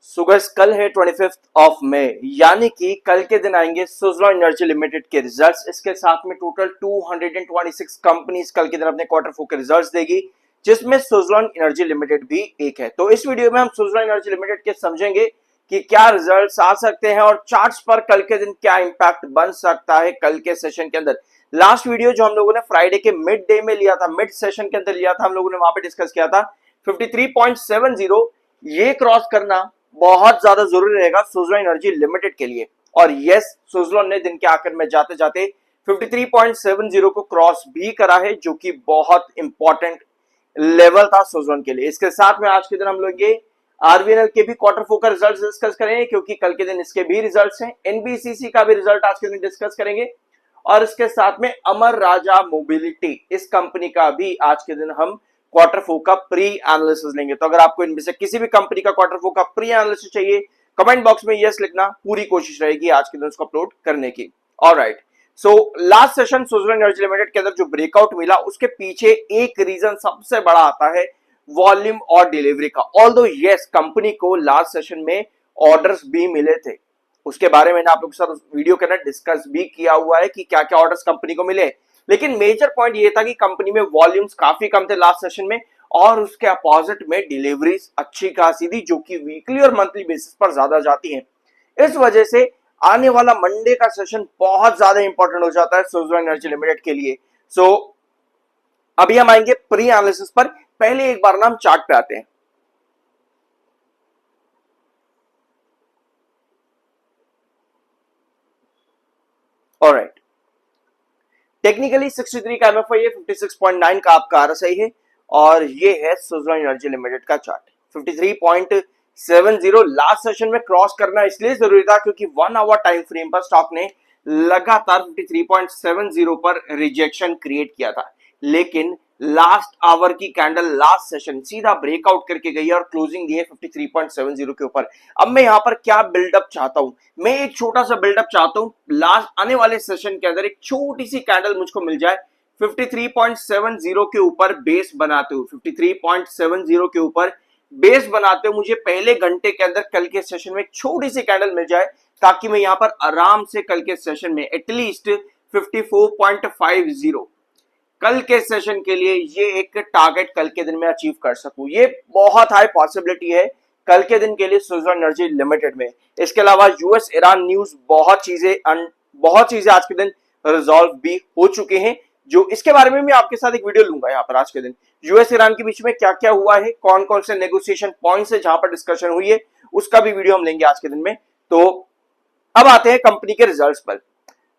Sugars कल है 25 यानी कि कल के दिन आएंगे सुज़लॉन एनर्जी लिमिटेड के रिजल्ट्स। इसके साथ में टोटल 226 कंपनीज कल के दिन अपने क्वार्टर फोर के रिजल्ट्स देगी, जिसमें सुज़लॉन एनर्जी लिमिटेड भी एक है। तो इस वीडियो में हम सुज़लॉन एनर्जी लिमिटेड के समझेंगे कि क्या रिजल्ट्स आ सकते हैं और चार्ट्स पर कल के दिन क्या इंपैक्ट बन सकता है कल के सेशन के अंदर। लास्ट वीडियो जो हम लोगों ने फ्राइडे के मिड डे में लिया था, मिड सेशन के अंदर लिया था, हम लोगों ने वहां पे डिस्कस किया था 53.70 ये क्रॉस करना बहुत ज्यादा जरूरी रहेगा सुज़लॉन एनर्जी लिमिटेड के लिए। और यस, सुज़लॉन ने दिन के आखिर में जाते जाते 53.70 को क्रॉस भी करा है, जो कि बहुत इंपॉर्टेंट लेवल था सुज़लॉन के लिए। इसके साथ में आज के दिन हम लोग ये आरबीएनएल के भी क्वार्टर फोर का रिजल्ट डिस्कस करेंगे, क्योंकि कल के दिन इसके भी रिजल्ट्स हैं। एनबीसीसी का भी रिजल्ट आज के दिन डिस्कस करेंगे और इसके साथ में अमर राजा मोबिलिटी, इस कंपनी का भी आज के दिन हम क्वार्टर फोर का प्री एनालिसिस लेंगे। तो अगर आपको इनमें से किसी भी कंपनी का क्वार्टर फोर का प्री एनालिसिस चाहिए, कमेंट बॉक्स में यस लिखना, पूरी कोशिश रहेगी आज के दिन उसको अपलोड करने की। Alright, so last session Suzlon energy limited के अंदर जो ब्रेकआउट मिला, उसके पीछे एक रीजन सबसे बड़ा आता है वॉल्यूम और डिलीवरी का। ऑल्दो यस, कंपनी को लास्ट सेशन में ऑर्डर्स भी मिले थे, उसके बारे में आप लोग के साथ वीडियो के अंदर डिस्कस भी किया हुआ है कि क्या क्या ऑर्डर्स कंपनी को मिले। लेकिन मेजर पॉइंट ये था कि कंपनी में वॉल्यूम्स काफी कम थे लास्ट सेशन में, और उसके अपोजिट में डिलीवरीज अच्छी खासी थी, जो कि वीकली और मंथली बेसिस पर ज्यादा जाती हैं। इस वजह से आने वाला मंडे का सेशन बहुत ज्यादा इंपॉर्टेंट हो जाता है सुज़लॉन एनर्जी लिमिटेड के लिए। सो अभी हम आएंगे प्री एनालिसिस पर। पहले एक बार ना हम चार्ट पे आते हैं। ऑलराइट, टेक्निकली 63 का एमएफआई है, 56.9 का आपका आरएसआई है, और ये है सुज़लॉन एनर्जी लिमिटेड का चार्ट। 53.70 लास्ट सेशन में क्रॉस करना इसलिए जरूरी था क्योंकि 1 आवर टाइम फ्रेम पर स्टॉक ने लगातार 53.70 पर रिजेक्शन क्रिएट किया था। लेकिन लास्ट आवर की कैंडल लास्ट सेशन सीधा ब्रेकआउट करके गई है और क्लोजिंग दी है 53.70 के ऊपर। अब मैं यहां पर क्या बिल्डअप चाहता हूं, मैं एक छोटा सा बिल्डअप चाहता हूं। लास्ट आने वाले सेशन के अंदर एक छोटी सी कैंडल मुझको मिल जाए 53.70 के ऊपर बेस बनाते हुए, 53.70 के ऊपर बेस बनाते हुए मुझे पहले घंटे के अंदर कल के सेशन में एक छोटी सी कैंडल मिल जाए, ताकि मैं यहां पर आराम से कल के सेशन में एटलीस्ट 54.50 कल के सेशन के लिए ये एक टारगेट कल के दिन में अचीव कर सकूं। ये बहुत हाई पॉसिबिलिटी है कल के दिन के लिए सुज़लॉन एनर्जी लिमिटेड में। इसके अलावा यूएस ईरान न्यूज बहुत चीजें आज के दिन रिजॉल्व भी हो चुके हैं, जो इसके बारे में भी आपके साथ एक वीडियो लूंगा यहाँ पर आज के दिन। यूएस ईरान के बीच में क्या क्या हुआ है, कौन कौन से नेगोशिएशन पॉइंट्स है जहां पर डिस्कशन हुई है, उसका भी वीडियो हम लेंगे आज के दिन में। तो अब आते हैं कंपनी के रिजल्ट्स पर।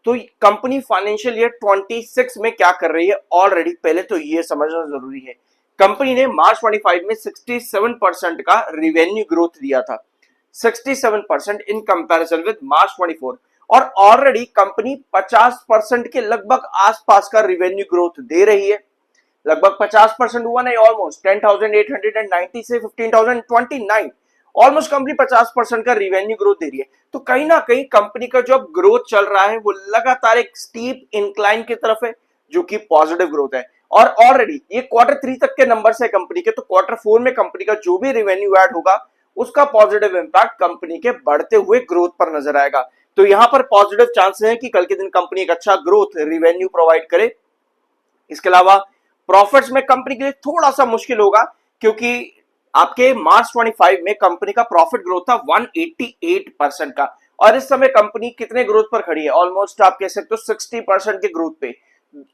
तो कंपनी फाइनेंशियल ईयर 26 में क्या कर रही है, ऑलरेडी पहले तो ये समझना जरूरी है। कंपनी ने मार्च 25 में 67% का रिवेन्यू ग्रोथ दिया था, 67% इन कंपैरिजन विद मार्च 24, और ऑलरेडी कंपनी 50% के लगभग आसपास का रिवेन्यू ग्रोथ दे रही है। लगभग 50% हुआ नहीं, ऑलमोस्ट 10,890 से 15,029, ऑलमोस्ट कंपनी 50% का रिवेन्यू ग्रोथ दे रही है। तो कहीं ना कहीं कंपनी का जो ग्रोथ चल रहा है वो लगातार एक स्टीप इंक्लाइन की तरफ है, जो कि पॉजिटिव ग्रोथ है। और ऑलरेडी ये क्वार्टर 3 तक के नंबर्स है कंपनी के, तो क्वार्टर 4 में कंपनी का जो भी रिवेन्यू ऐड होगा उसका पॉजिटिव इंपैक्ट कंपनी के बढ़ते हुए ग्रोथ पर नजर आएगा। तो यहां पर पॉजिटिव चांसेस है कि कल के दिन कंपनी एक अच्छा ग्रोथ रिवेन्यू प्रोवाइड करे। इसके अलावा प्रॉफिट्स में कंपनी के लिए थोड़ा सा मुश्किल होगा, क्योंकि आपके मार्च 25 में कंपनी का प्रॉफिट ग्रोथ था 188% का, और इस समय कंपनी कितने ग्रोथ पर खड़ी है, ऑलमोस्ट आप कह सकते हो 60% के ग्रोथ पे।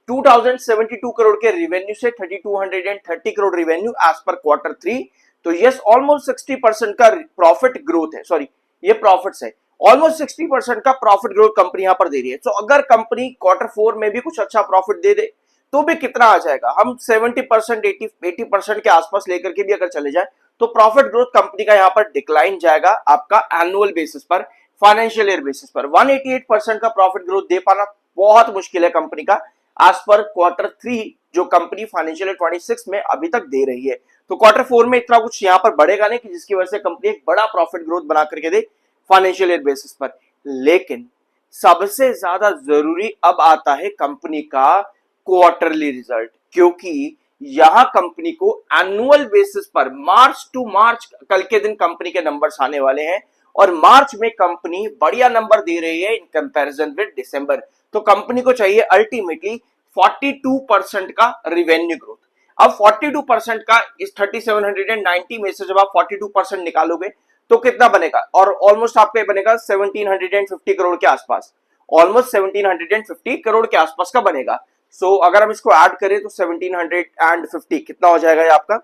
2072 करोड़ के रेवेन्यू से 3230 crore revenue as per quarter 3। तो यस, ऑलमोस्ट 60% का प्रॉफिट ग्रोथ है, सॉरी ये प्रॉफिट्स है, ऑलमोस्ट 60% का प्रॉफिट ग्रोथ कंपनी यहां पर दे रही है। तो अगर कंपनी क्वार्टर 4 में भी कुछ अच्छा प्रॉफिट दे दे तो भी कितना आ जाएगा, हम 70% 80% के आसपास लेकर के भी अगर चले जाए तो प्रॉफिट ग्रोथ कंपनी का यहां पर डिक्लाइन जाएगा आपका एनुअल बेसिस पर, फाइनेंशियल ईयर बेसिस पर। 188% का प्रॉफिट ग्रोथ दे पाना बहुत मुश्किल है कंपनी का एज पर क्वार्टर 3 जो कंपनी फाइनेंशियल ईयर 26 में अभी तक दे रही है। तो क्वार्टर 4 में इतना कुछ यहां पर बढ़ेगा नहीं कि जिसकी वजह से कंपनी एक बड़ा प्रॉफिट ग्रोथ बना करके दे फाइनेंशियल ईयर बेसिस पर। लेकिन सबसे ज्यादा जरूरी अब आता है कंपनी का क्वार्टरली रिजल्ट, क्योंकि यहां कंपनी को एनुअल बेसिस पर मार्च टू मार्च कल के दिन कंपनी के नंबर्स आने वाले हैं और मार्च में कंपनी बढ़िया नंबर दे रही है इन कंपैरिजन विद दिसंबर। तो कंपनी को चाहिए अल्टीमेटली 42% का रिवेन्यू ग्रोथ। अब 42% का इस 3790 में से जब आप 42% निकालोगे तो कितना बनेगा, और ऑलमोस्ट आपका बनेगा 1750 करोड़ के आसपास, ऑलमोस्ट 1750 करोड़ के आसपास का बनेगा। सो अगर हम इसको ऐड करें तो 1750 कितना हो जाएगा ये आपका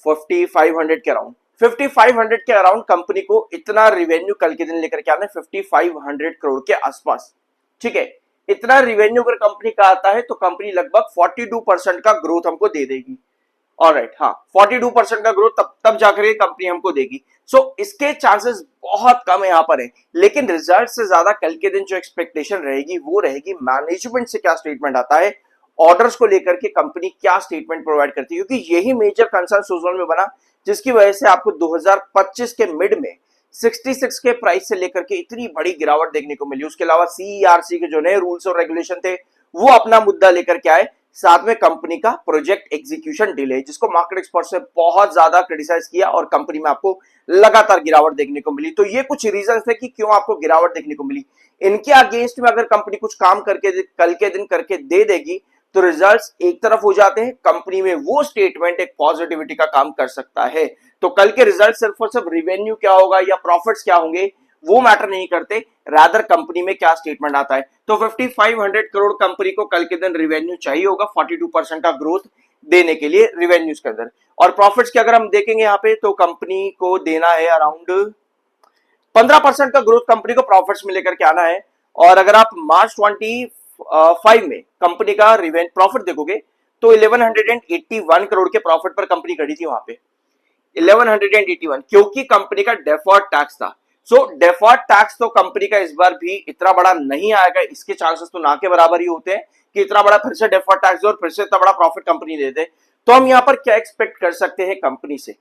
5500 के अराउंड। 5500 के अराउंड कंपनी को इतना रिवेन्यू कल के दिन लेकर के आना है 5500 करोड़ के आसपास। ठीक है, इतना रिवेन्यू अगर कंपनी का आता है तो कंपनी लगभग 42% का ग्रोथ हमको दे देगी। ऑलराइट, हाँ 42% का ग्रोथ तब जाकर ये कंपनी हमको देगी। सो इसके चांसेस बहुत कम यहां पर है, लेकिन रिजल्ट से ज्यादा कल के दिन जो एक्सपेक्टेशन रहेगी वो रहेगी मैनेजमेंट से क्या स्टेटमेंट आता है, ऑर्डर्स को लेकर के कंपनी क्या स्टेटमेंट प्रोवाइड करती है, क्योंकि यही मेजर कंसर्न सुजलॉन में बना जिसकी वजह से आपको 2025 के मिड में 66 के प्राइस से लेकर के इतनी बड़ी गिरावट देखने को मिली। उसके अलावा सीईआरसी के जो नए रूल्स और रेगुलेशन थे वो अपना मुद्दा लेकर के आए, साथ में कंपनी का प्रोजेक्ट एग्जीक्यूशन डिले जिसको मार्केट एक्सपर्ट से बहुत ज्यादा क्रिटिसाइज किया और कंपनी में आपको लगातार गिरावट देखने को मिली। तो ये कुछ रीजन थे कि क्यों आपको गिरावट देखने को मिली। इनके अगेंस्ट में अगर कंपनी कुछ काम करके कल के दिन करके दे देगी तो रिजल्ट्स एक तरफ हो जाते हैं, कंपनी में वो स्टेटमेंट एक पॉजिटिविटी का काम कर सकता है। तो कल के रिजल्ट सिर्फ और सिर्फ रिवेन्यू क्या होगा या प्रॉफिट्स क्या होंगे वो मैटर नहीं करते, रादर कंपनी में क्या स्टेटमेंट आता है। तो 5500 करोड़ कंपनी को कल के दिन रिवेन्यू चाहिए होगा 42% का ग्रोथ देने के लिए रिवेन्यूज के अंदर। और प्रॉफिट्स की अगर हम देखेंगे यहाँ पे तो कंपनी को देना है अराउंड 15% का ग्रोथ कंपनी को प्रॉफिट्स में लेकर के आना है। और अगर आप मार्च 25 में कंपनी का प्रॉफिट देखोगे तो 1181 करोड़ के प्रॉफिट पर कंपनी खड़ी थी वहां पे 1181, क्योंकि कंपनी का डेफर्ड टैक्स था। सो डेफर्ड टैक्स तो कंपनी का इस बार भी इतना बड़ा नहीं आएगा, इसके चांसेस तो ना के बराबर ही होते हैं कि इतना बड़ा फिर से डेफर्ड टैक्स और फिर से इतना बड़ा प्रॉफिट कंपनी दे दे। तो हम यहाँ पर क्या एक्सपेक्ट कर सकते हैं कंपनी से,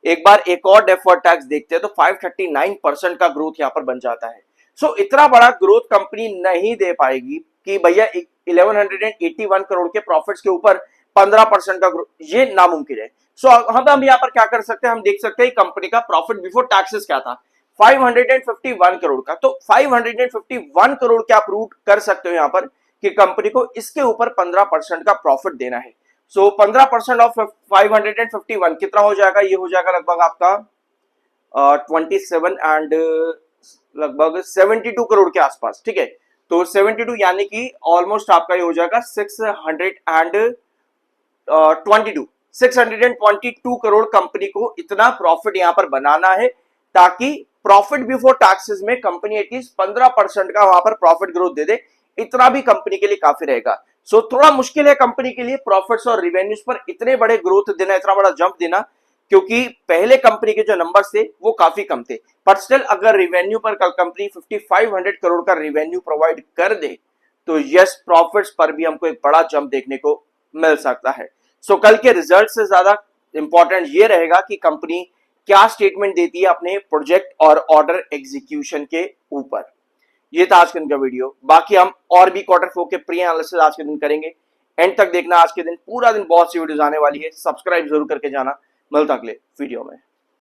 एक बार एक और डेफर्ड टैक्स देखते हैं तो 539% का ग्रोथ यहाँ पर बन जाता है। सो इतना बड़ा ग्रोथ कंपनी नहीं दे पाएगी कि भैया 1181 करोड़ के प्रॉफिट्स के ऊपर 15% का ग्रोथ, ये नामुमकिन है। सो हम यहाँ पर क्या कर सकते हैं, हम देख सकते हैं कंपनी का प्रॉफिट बिफोर टैक्सेस क्या था 551 करोड़ का। तो 551 करोड़ के आप रूट कर सकते हो यहाँ पर कि कंपनी को इसके ऊपर 15% का प्रॉफिट देना है। सो 15% ऑफ 551 कितना हो जाएगा, ये हो जाएगा लगभग आपका 27 एंड लगभग 72 करोड़ के आसपास। ठीक है, तो 72 यानी कि ऑलमोस्ट आपका ये हो जाएगा 622 करोड़ कंपनी को इतना प्रॉफिट यहां पर बनाना है ताकि प्रॉफिट बिफोर टैक्सेस में कंपनी एटलीस्ट 15% का वहां पर प्रॉफिट ग्रोथ दे दे। इतना भी कंपनी के लिए काफी रहेगा। सो थोड़ा मुश्किल है कंपनी के लिए प्रॉफिट्स और रिवेन्यूज पर इतने बड़े ग्रोथ देना, इतना बड़ा जंप देना, क्योंकि पहले कंपनी के जो नंबर्स थे वो काफी कम थे। पर स्टिल अगर रिवेन्यू पर कल कंपनी 5500 करोड़ का रिवेन्यू प्रोवाइड कर दे तो यस प्रॉफिट्स पर भी हमको एक बड़ा जंप देखने को मिल सकता है। सो कल के रिजल्ट से ज्यादा इंपॉर्टेंट ये रहेगा कि कंपनी क्या स्टेटमेंट देती है अपने प्रोजेक्ट और ऑर्डर एग्जीक्यूशन के ऊपर। ये था आज के दिन का वीडियो। बाकी हम और भी क्वार्टर 4 के प्री एनालिसिस आज के दिन करेंगे, एंड तक देखना। आज के दिन पूरा दिन बहुत सी वीडियोस आने वाली है, सब्सक्राइब जरूर करके जाना। मिलता अगले वीडियो में।